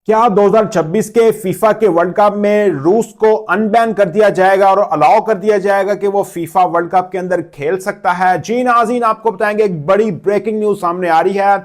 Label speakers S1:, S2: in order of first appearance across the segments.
S1: क्या 2026 के फीफा के वर्ल्ड कप में रूस को अनबैन कर दिया जाएगा और अलाउ कर दिया जाएगा कि वो फीफा वर्ल्ड कप के अंदर खेल सकता है? जी नाज़रीन, आपको बताएंगे एक बड़ी ब्रेकिंग न्यूज सामने आ रही है।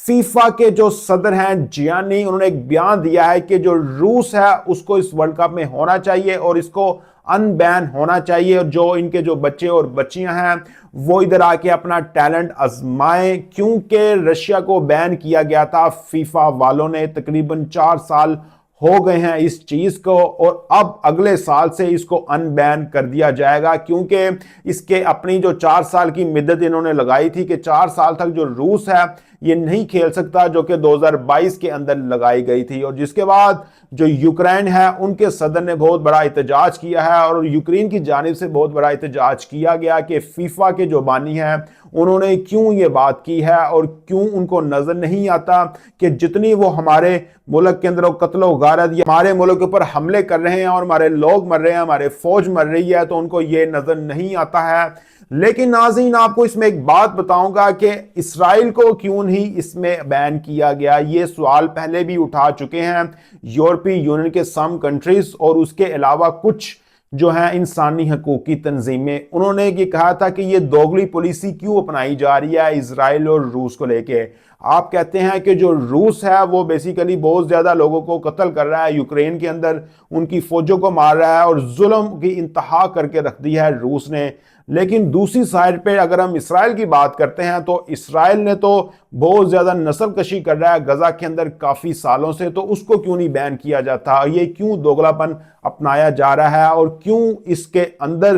S1: फीफा के जो सदर हैं जियानी, उन्होंने एक बयान दिया है कि जो रूस है उसको इस वर्ल्ड कप में होना चाहिए और इसको अनबैन होना चाहिए, और जो इनके जो बच्चे और बच्चियां हैं वो इधर आके अपना टैलेंट आजमाएं, क्योंकि रशिया को बैन किया गया था फीफा वालों ने। तकरीबन 4 साल हो गए हैं इस चीज को, और अब अगले साल से इसको अनबैन कर दिया जाएगा, क्योंकि इसके अपनी जो 4 साल की मिद्दत इन्होंने लगाई थी कि 4 साल तक जो रूस है ये नहीं खेल सकता, जो कि 2022 के अंदर लगाई गई थी। और जिसके बाद जो यूक्रेन है उनके सदर ने बहुत बड़ा एहतजाज किया है, और यूक्रेन की जानिब से बहुत बड़ा एहतजाज किया गया कि फीफा के जो बानी हैं उन्होंने क्यों ये बात की है, और क्यों उनको नजर नहीं आता कि जितनी वो हमारे मुल्क के अंदर कत्ल गारत या हमारे मुल्क के ऊपर हमले कर रहे हैं और हमारे लोग मर रहे हैं, हमारे फौज मर रही है, तो उनको ये नजर नहीं आता है। लेकिन नाज़रीन, आपको इसमें एक बात बताऊंगा कि इसराइल को क्यों नहीं इसमें बैन किया गया। ये सवाल पहले भी उठा चुके हैं यूरोपीय यूनियन के सम कंट्रीज, और उसके अलावा कुछ जो है इंसानी हकूक की तंजीमें। उन्होंने ये कहा था कि ये दोगली पॉलिसी क्यों अपनाई जा रही है इसराइल और रूस को लेके। आप कहते हैं कि जो रूस है वो बेसिकली बहुत ज्यादा लोगों को कत्ल कर रहा है, यूक्रेन के अंदर उनकी फौजों को मार रहा है और जुल्म की इंतहा करके रख दी है रूस ने। लेकिन दूसरी साइड पे अगर हम इसराइल की बात करते हैं तो इसराइल ने तो बहुत ज्यादा नस्ल कशी कर रहा है गजा के अंदर काफी सालों से, तो उसको क्यों नहीं बैन किया जाता? ये क्यों दोगलापन अपनाया जा रहा है और क्यों इसके अंदर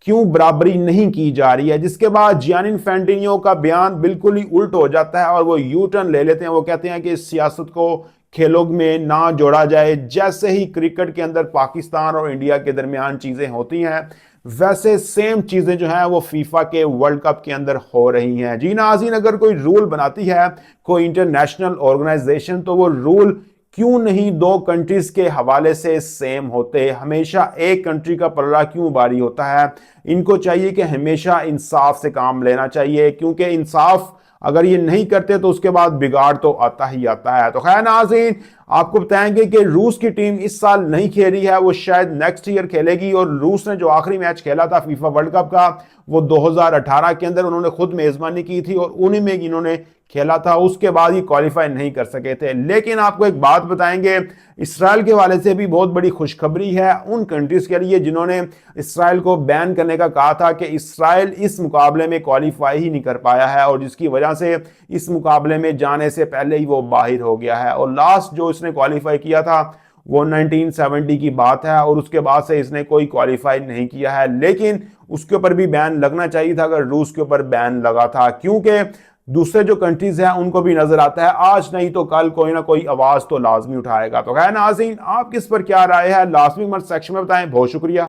S1: क्यों बराबरी नहीं की जा रही है? जिसके बाद जियानी इन्फैंटिनो का बयान बिल्कुल ही उल्ट हो जाता है और वो यू टर्न ले लेते हैं। वो कहते हैं कि इस सियासत को खेलों में ना जोड़ा जाए। जैसे ही क्रिकेट के अंदर पाकिस्तान और इंडिया के दरमियान चीजें होती हैं, वैसे सेम चीजें जो हैं वो फीफा के वर्ल्ड कप के अंदर हो रही हैं। जी नाज़रीन, अगर कोई रूल बनाती है कोई इंटरनेशनल ऑर्गेनाइजेशन, तो वो रूल क्यों नहीं दो कंट्रीज के हवाले से सेम होते? हमेशा एक कंट्री का पलड़ा क्यों भारी होता है? इनको चाहिए कि हमेशा इंसाफ से काम लेना चाहिए, क्योंकि इंसाफ अगर ये नहीं करते तो उसके बाद बिगाड़ तो आता ही आता है। तो खैर नाज़रीन, आपको बताएंगे कि रूस की टीम इस साल नहीं खेली है, वो शायद नेक्स्ट ईयर खेलेगी। और रूस ने जो आखिरी मैच खेला था फीफा वर्ल्ड कप का, वो 2018 के अंदर उन्होंने खुद मेजबानी की थी और उन्हीं में इन्होंने खेला था। उसके बाद ही क्वालिफाई नहीं कर सके थे। लेकिन आपको एक बात बताएंगे, इसराइल के वाले से भी बहुत बड़ी खुशखबरी है उन कंट्रीज के लिए जिन्होंने इसराइल को बैन करने का कहा था, कि इसराइल इस मुकाबले में क्वालिफाई ही नहीं कर पाया है, और जिसकी वजह से इस मुकाबले में जाने से पहले ही वो बाहर हो गया है। और लास्ट जो इसने क्वालिफाई किया था वो 1970 की बात है, और उसके बाद से इसने कोई क्वालिफाई नहीं किया है। लेकिन उसके ऊपर भी बैन लगना चाहिए था अगर रूस के ऊपर बैन लगा था, क्योंकि दूसरे जो कंट्रीज हैं उनको भी नजर आता है आज नहीं तो कल कोई ना कोई आवाज तो लाजमी उठाएगा। तो खैर नाज़रीन, आप किस पर क्या राय है लाजमी कमेंट सेक्शन में बताएं। बहुत शुक्रिया।